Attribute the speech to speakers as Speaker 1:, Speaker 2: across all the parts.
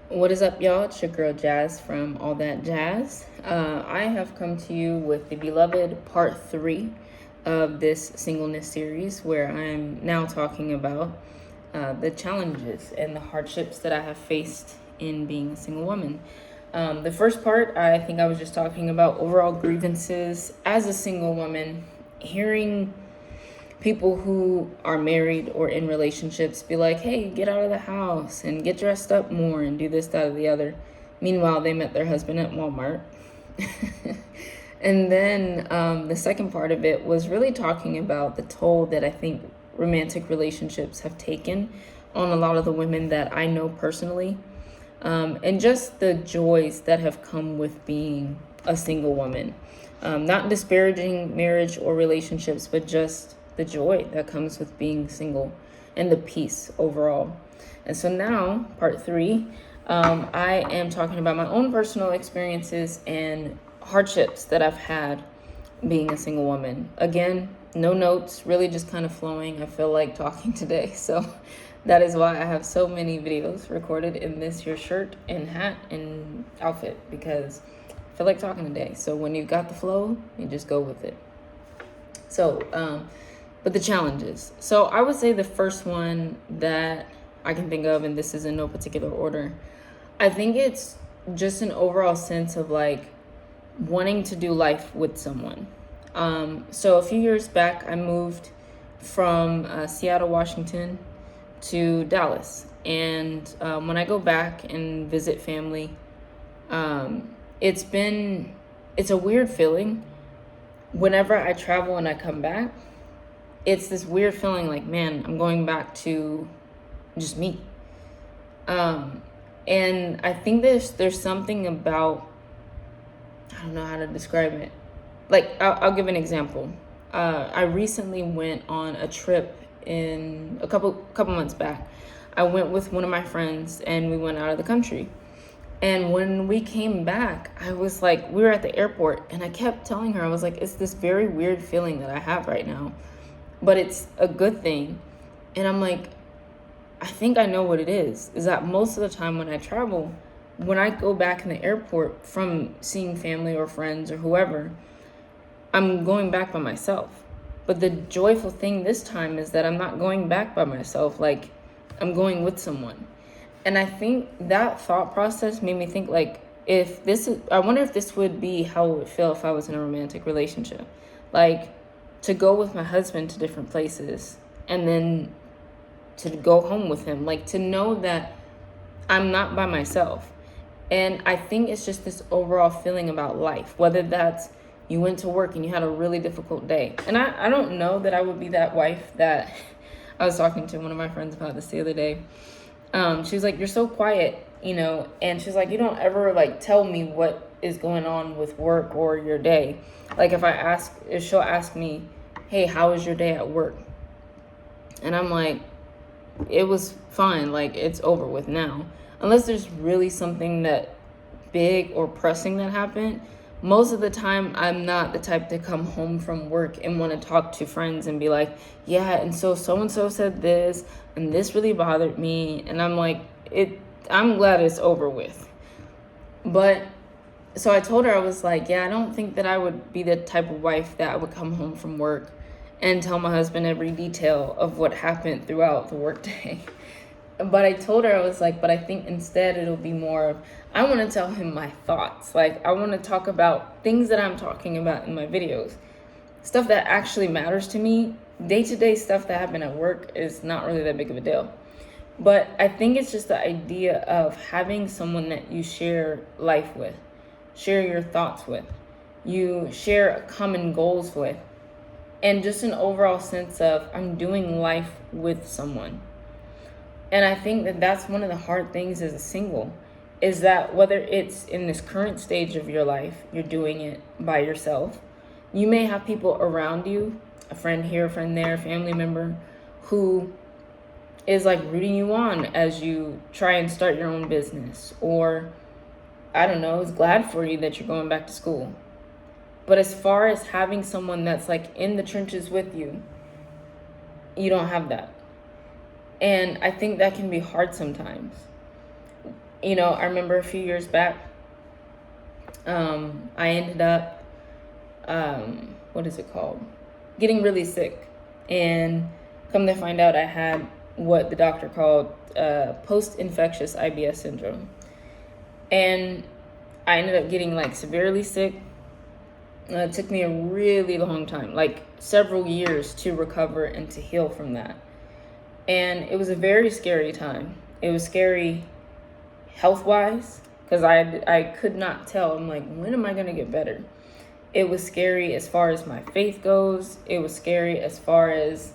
Speaker 1: What is up, y'all? It's your girl Jazz from All That Jazz. I have come to you with the beloved part 3 of this singleness series, where I'm now talking about the challenges and the hardships that I have faced in being a single woman. The first part, I think I was just talking about overall grievances as a single woman, hearing people who are married or in relationships be like, hey, get out of the house and get dressed up more and do this, that, or the other. Meanwhile, they met their husband at Walmart. And then the second part of it was really talking about the toll that I think romantic relationships have taken on a lot of the women that I know personally, and just the joys that have come with being a single woman. Not disparaging marriage or relationships, but just the joy that comes with being single and the peace overall. And so now, part 3, I am talking about my own personal experiences and hardships that I've had being a single woman. Again, no notes, really just kind of flowing. I feel like talking today. So that is why I have so many videos recorded in this here shirt and hat and outfit, because I feel like talking today. So when you've got the flow, you just go with it. So, but the challenges. So I would say the first one that I can think of, and this is in no particular order, I think it's just an overall sense of like wanting to do life with someone. So a few years back, I moved from Seattle, Washington to Dallas. And when I go back and visit family, it's a weird feeling. Whenever I travel and I come back, it's this weird feeling like, man, I'm going back to just me. And I think there's something about, I don't know how to describe it. Like, I'll give an example. I recently went on a trip in a couple months back. I went with one of my friends and we went out of the country. And when we came back, I was like, we were at the airport and I kept telling her, I was like, it's this very weird feeling that I have right now, but it's a good thing. And I'm like, I think I know what it is that most of the time when I travel, when I go back in the airport from seeing family or friends or whoever, I'm going back by myself. But the joyful thing this time is that I'm not going back by myself. Like, I'm going with someone. And I think that thought process made me think, like, I wonder if this would be how it would feel if I was in a romantic relationship. Like, to go with my husband to different places and then to go home with him. Like, to know that I'm not by myself. And I think it's just this overall feeling about life, whether that's you went to work and you had a really difficult day. And I don't know that I would be that wife that I was talking to one of my friends about this the other day. She was like, you're so quiet, and she's like, you don't ever like tell me what is going on with work or your day. Like if she'll ask me, hey, how was your day at work? And I'm like, it was fine. Like, it's over with now. Unless there's really something that big or pressing that happened. Most of the time, I'm not the type to come home from work and want to talk to friends and be like, yeah, and so and so said this, and this really bothered me. And I'm like, I'm glad it's over with. But so I told her, I was like, yeah, I don't think that I would be the type of wife that would come home from work and tell my husband every detail of what happened throughout the workday. But I told her, I was like, but I think instead it'll be more of, I want to tell him my thoughts. Like, I want to talk about things that I'm talking about in my videos. Stuff that actually matters to me. Day-to-day stuff that happen at work is not really that big of a deal. But I think it's just the idea of having someone that you share life with, share your thoughts with, you share common goals with, and just an overall sense of, I'm doing life with someone. And I think that that's one of the hard things as a single, is that whether it's in this current stage of your life, you're doing it by yourself. You may have people around you, a friend here, a friend there, a family member, who is like rooting you on as you try and start your own business, or I don't know, is glad for you that you're going back to school. But as far as having someone that's like in the trenches with you, you don't have that. And I think that can be hard sometimes. I remember a few years back, I ended up, what is it called? Getting really sick. And come to find out, I had what the doctor called post-infectious IBS syndrome. And I ended up getting like severely sick. It took me a really long time, like several years to recover and to heal from that. And it was a very scary time. It was scary health-wise, because I could not tell. I'm like, when am I going to get better? It was scary as far as my faith goes. It was scary as far as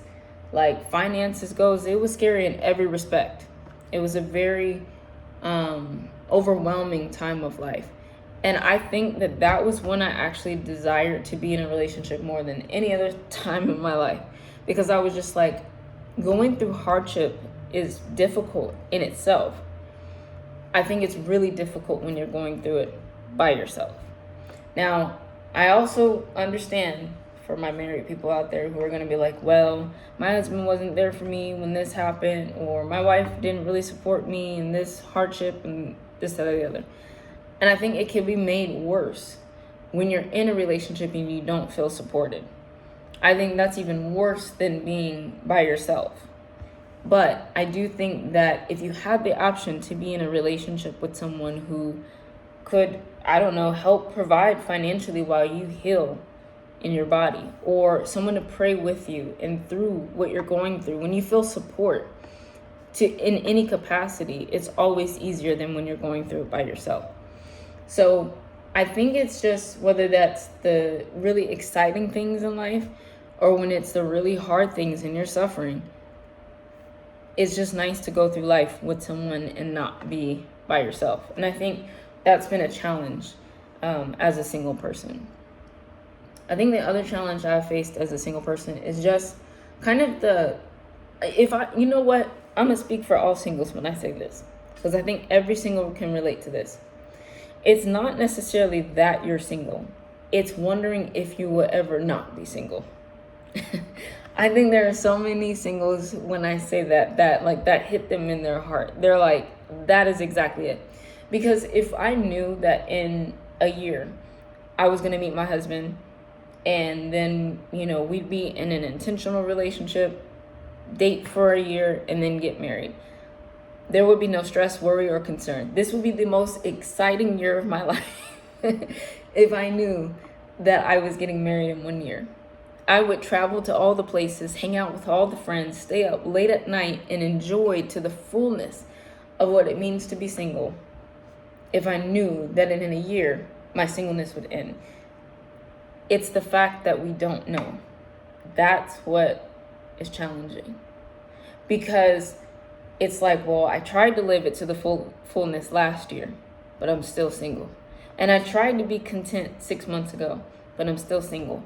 Speaker 1: like finances goes. It was scary in every respect. It was a very overwhelming time of life. And I think that was when I actually desired to be in a relationship more than any other time in my life. Because I was just like, going through hardship is difficult in itself. I think it's really difficult when you're going through it by yourself. Now, I also understand for my married people out there who are going to be like, well, my husband wasn't there for me when this happened, or my wife didn't really support me in this hardship and this, that, or the other. And I think it can be made worse when you're in a relationship and you don't feel supported. I think that's even worse than being by yourself. But I do think that if you had the option to be in a relationship with someone who could, help provide financially while you heal in your body, or someone to pray with you and through what you're going through, when you feel support in any capacity, it's always easier than when you're going through it by yourself. So I think it's just whether that's the really exciting things in life or when it's the really hard things and you're suffering, it's just nice to go through life with someone and not be by yourself. And I think that's been a challenge as a single person. I think the other challenge I've faced as a single person is just kind of I'm going to speak for all singles when I say this, because I think every single can relate to this. It's not necessarily that you're single. It's wondering if you will ever not be single. I think there are so many singles when I say that hit them in their heart. They're like, that is exactly it. Because if I knew that in a year I was going to meet my husband and then, we'd be in an intentional relationship, date for a year, and then get married, there would be no stress, worry, or concern. This would be the most exciting year of my life if I knew that I was getting married in 1 year. I would travel to all the places, hang out with all the friends, stay up late at night, and enjoy to the fullness of what it means to be single if I knew that in a year my singleness would end. It's the fact that we don't know. That's what is challenging. Because it's like, well, I tried to live it to the fullness last year, but I'm still single. And I tried to be content 6 months ago, but I'm still single.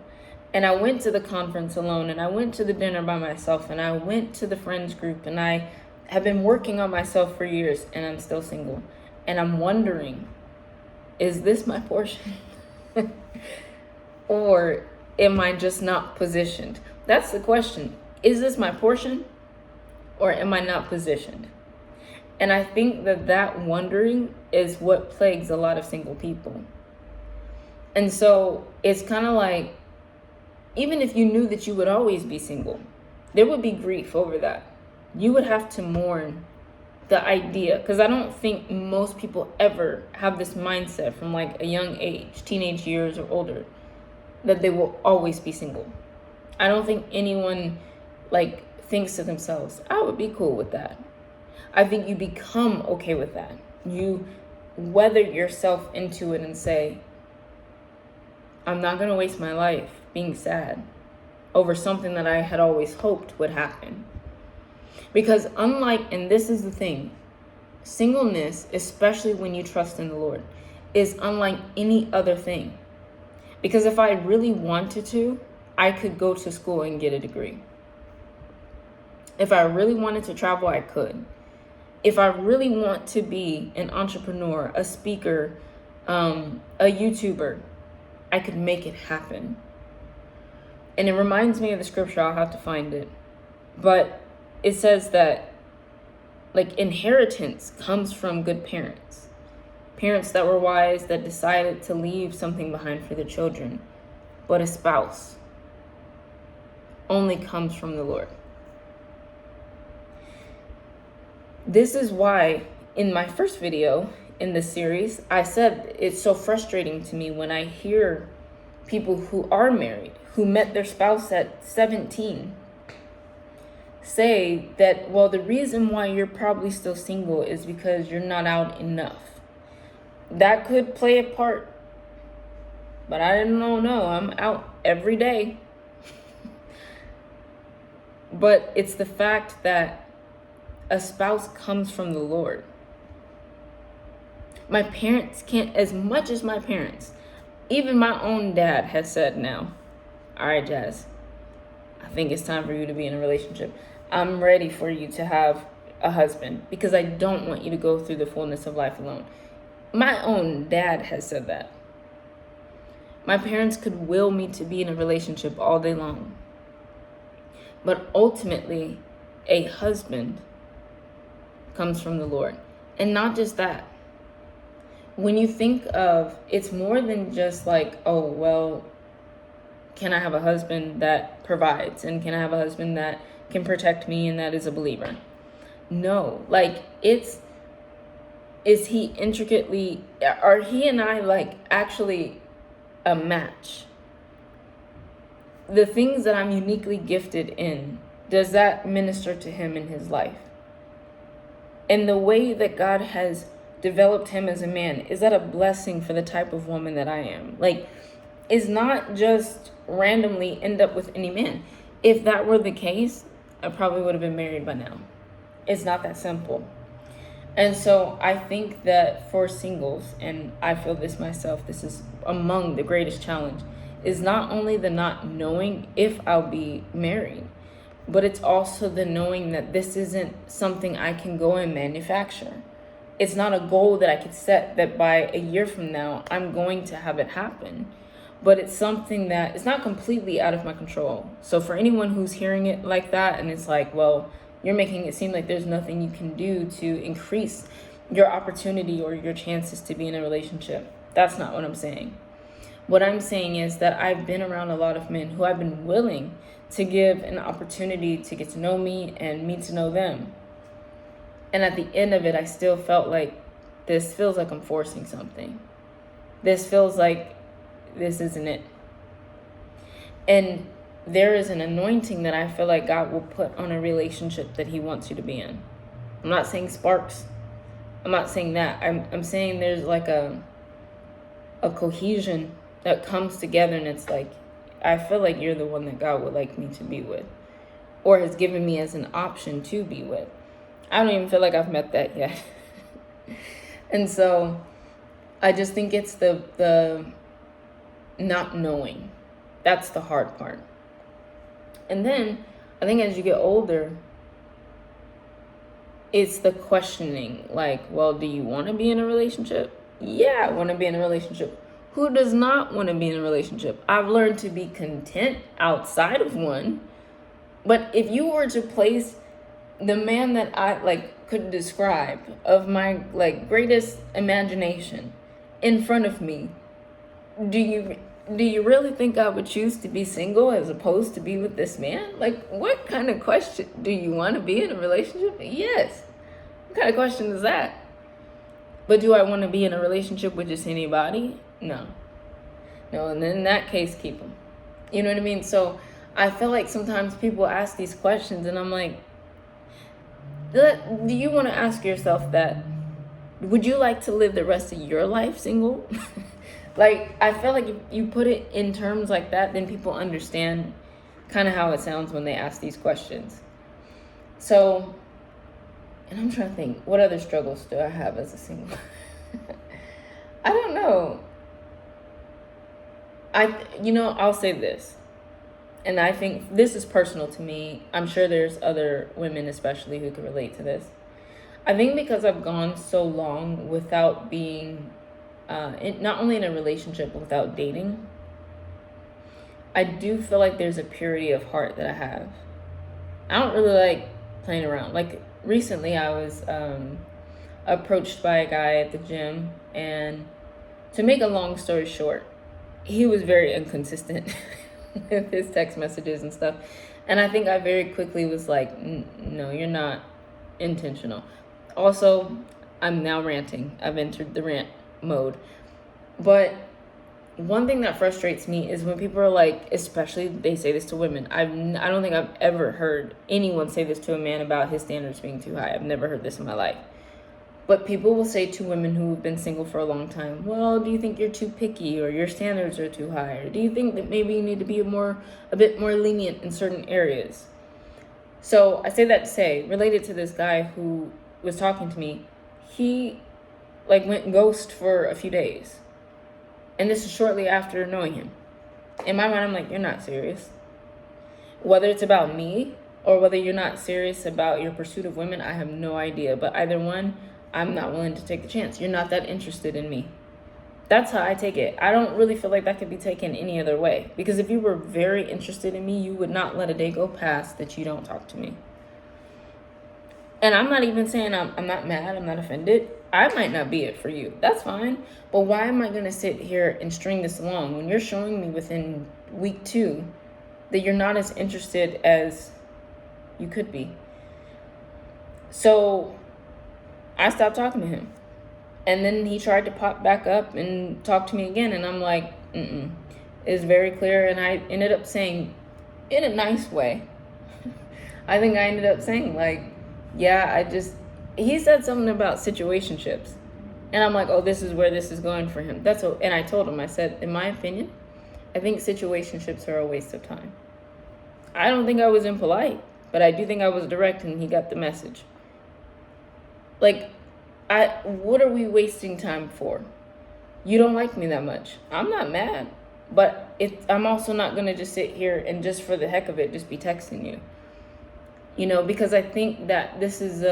Speaker 1: And I went to the conference alone, and I went to the dinner by myself, and I went to the friends group, and I have been working on myself for years, and I'm still single. And I'm wondering, is this my portion? Or am I just not positioned? That's the question. Is this my portion? Or am I not positioned? And I think that wondering is what plagues a lot of single people. And so it's kind of like, even if you knew that you would always be single, there would be grief over that. You would have to mourn the idea, because I don't think most people ever have this mindset from like a young age, teenage years or older, that they will always be single. I don't think anyone thinks to themselves, I would be cool with that. I think you become okay with that. You weather yourself into it and say, I'm not going to waste my life being sad over something that I had always hoped would happen. Because and this is the thing, singleness, especially when you trust in the Lord, is unlike any other thing. Because if I really wanted to, I could go to school and get a degree. If I really wanted to travel, I could. If I really want to be an entrepreneur, a speaker, a YouTuber, I could make it happen. And it reminds me of the scripture, I'll have to find it. But it says that like inheritance comes from good parents. Parents that were wise, that decided to leave something behind for their children. But a spouse only comes from the Lord. This is why in my first video in this series, I said it's so frustrating to me when I hear people who are married, who met their spouse at 17, say that, well, the reason why you're probably still single is because you're not out enough. That could play a part, but I don't know. I'm out every day. But it's the fact that a spouse comes from the Lord. My parents can't, as much as my parents, even my own dad has said now, all right, Jazz, I think it's time for you to be in a relationship. I'm ready for you to have a husband because I don't want you to go through the fullness of life alone. My own dad has said that. My parents could will me to be in a relationship all day long. But ultimately, a husband comes from the Lord. And not just that. When you think of, it's more than just like, oh, well, can I have a husband that provides? And can I have a husband that can protect me and that is a believer? No, like is he intricately, are he and I like actually a match? The things that I'm uniquely gifted in, does that minister to him in his life? And the way that God has developed him as a man, is that a blessing for the type of woman that I am? Like, is not just randomly end up with any man. If that were the case, I probably would have been married by now. It's not that simple. And so I think that for singles, and I feel this myself, this is among the greatest challenge, is not only the not knowing if I'll be married, but it's also the knowing that this isn't something I can go and manufacture. It's not a goal that I could set that by a year from now, I'm going to have it happen. But it's something that is not completely out of my control. So for anyone who's hearing it like that, and it's like, well, you're making it seem like there's nothing you can do to increase your opportunity or your chances to be in a relationship. That's not what I'm saying. What I'm saying is that I've been around a lot of men who I've been willing to give an opportunity to get to know me and me to know them. And at the end of it, I still felt like this feels like I'm forcing something. This feels like this isn't it. And there is an anointing that I feel like God will put on a relationship that he wants you to be in. I'm not saying sparks. I'm not saying that. I'm saying there's like a cohesion that comes together, and it's like, I feel like you're the one that God would like me to be with, or has given me as an option to be with. I don't even feel like I've met that yet. And so I just think it's the not knowing. That's the hard part. And then I think as you get older, it's the questioning, like, well, do you want to be in a relationship? Yeah, I want to be in a relationship. Who does not want to be in a relationship? I've learned to be content outside of one. But if you were to place the man that I like could describe of my like greatest imagination in front of me, do you really think I would choose to be single as opposed to be with this man? Like, what kind of question? Do you want to be in a relationship? Yes. What kind of question is that? But do I want to be in a relationship with just anybody? No. And in that case, keep them. You know what I mean? So I feel like sometimes people ask these questions and I'm like, do you want to ask yourself that? Would you like to live the rest of your life single? Like, I feel like if you put it in terms like that, then people understand kind of how it sounds when they ask these questions. So, and I'm trying to think, what other struggles do I have as a single? I don't know. I'll say this. And I think this is personal to me. I'm sure there's other women especially who can relate to this. I think because I've gone so long without being, not only in a relationship, but without dating, I do feel like there's a purity of heart that I have. I don't really like playing around. Like, recently I was approached by a guy at the gym, and to make a long story short, he was very inconsistent with his text messages and stuff. And I think I very quickly was like, no, you're not intentional. Also, I'm now ranting. I've entered the rant mode. But one thing that frustrates me is when people are like, especially they say this to women. I don't think I've ever heard anyone say this to a man about his standards being too high. I've never heard this in my life. But people will say to women who have been single for a long time, well, do you think you're too picky, or your standards are too high? Or do you think that maybe you need to be a bit more lenient in certain areas? So I say that to say, related to this guy who was talking to me, he like went ghost for a few days. And this is shortly after knowing him. In my mind, I'm like, you're not serious. Whether it's about me or whether you're not serious about your pursuit of women, I have no idea. But either one, I'm not willing to take the chance. You're not that interested in me. That's how I take it. I don't really feel like that could be taken any other way. Because if you were very interested in me, you would not let a day go past that you don't talk to me. And I'm not even saying I'm not mad, I'm not offended. I might not be it for you. That's fine. But why am I going to sit here and string this along when you're showing me within week 2 that you're not as interested as you could be? So I stopped talking to him. And then he tried to pop back up and talk to me again. And I'm like, It's very clear. And I ended up saying, in a nice way, I think I ended up saying, like, yeah, he said something about situationships. And I'm like, oh, this is where this is going for him. And I told him, I said, in my opinion, I think situationships are a waste of time. I don't think I was impolite, but I do think I was direct, and he got the message. Like, what are we wasting time for? You don't like me that much. I'm not mad, but I'm also not going to just sit here and just for the heck of it, just be texting you. Because I think that this is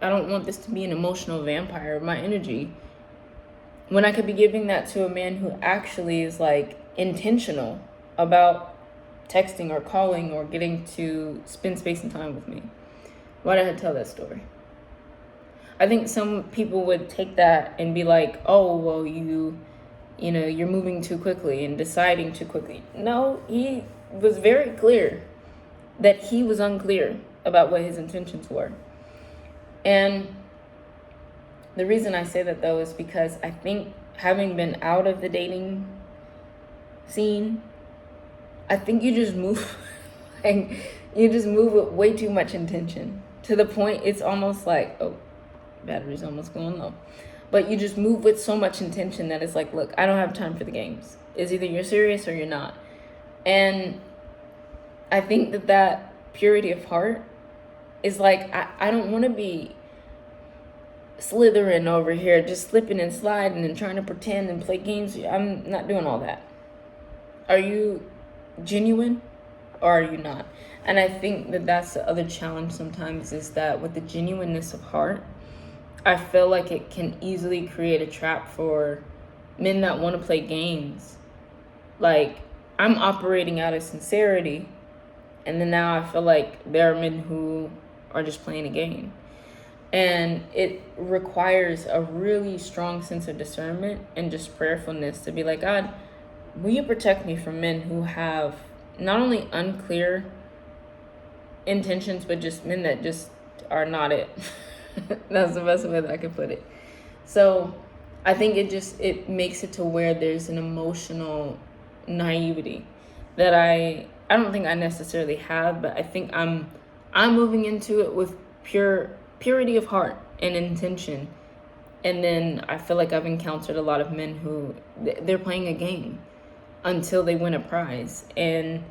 Speaker 1: I don't want this to be an emotional vampire of my energy, when I could be giving that to a man who actually is like intentional about texting or calling or getting to spend space and time with me. Why did I tell that story? I think some people would take that and be like, oh, well, you're moving too quickly and deciding too quickly. No, he was very clear that he was unclear about what his intentions were. And the reason I say that, though, is because I think having been out of the dating scene, I think you just move with way too much intention, to the point it's almost like, oh, battery's almost going low. But you just move with so much intention that it's like, look, I don't have time for the games. It's either you're serious or you're not. And I think that purity of heart is like, I don't want to be slithering over here, just slipping and sliding and trying to pretend and play games. I'm not doing all that. Are you genuine or are you not? And I think that's the other challenge sometimes, is that with the genuineness of heart, I feel like it can easily create a trap for men that want to play games. Like, I'm operating out of sincerity, and then now I feel like there are men who are just playing a game. And it requires a really strong sense of discernment and just prayerfulness to be like, God, will you protect me from men who have not only unclear intentions, but just men that just are not it. That's the best way that I can put it. So I think it makes it to where there's an emotional naivety that I don't think I necessarily have, but I think I'm moving into it with purity of heart and intention. And then I feel like I've encountered a lot of men who they're playing a game until they win a prize, and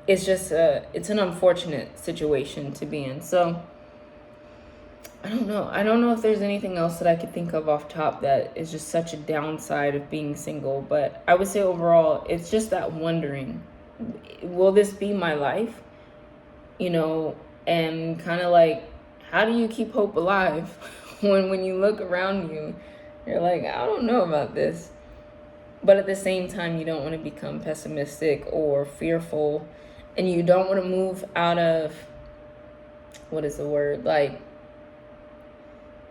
Speaker 1: it's just it's an unfortunate situation to be in. So I don't know if there's anything else that I could think of off top that is just such a downside of being single, but I would say overall it's just that wondering, will this be my life? And kind of like, how do you keep hope alive when you look around you, you're like, I don't know about this. But at the same time, you don't want to become pessimistic or fearful, and you don't want to move out of what is the word? Like,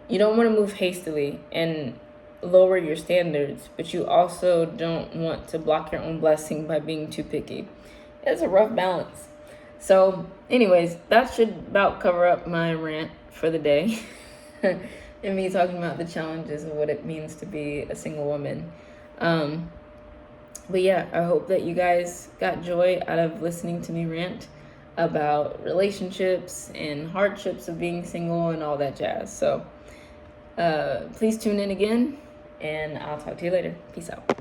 Speaker 1: you don't want to move hastily and lower your standards, but you also don't want to block your own blessing by being too picky. It's a rough balance. So, anyways, that should about cover up my rant for the day. And me talking about the challenges of what it means to be a single woman. But yeah, I hope that you guys got joy out of listening to me rant about relationships and hardships of being single and all that jazz. So please tune in again, and I'll talk to you later. Peace out.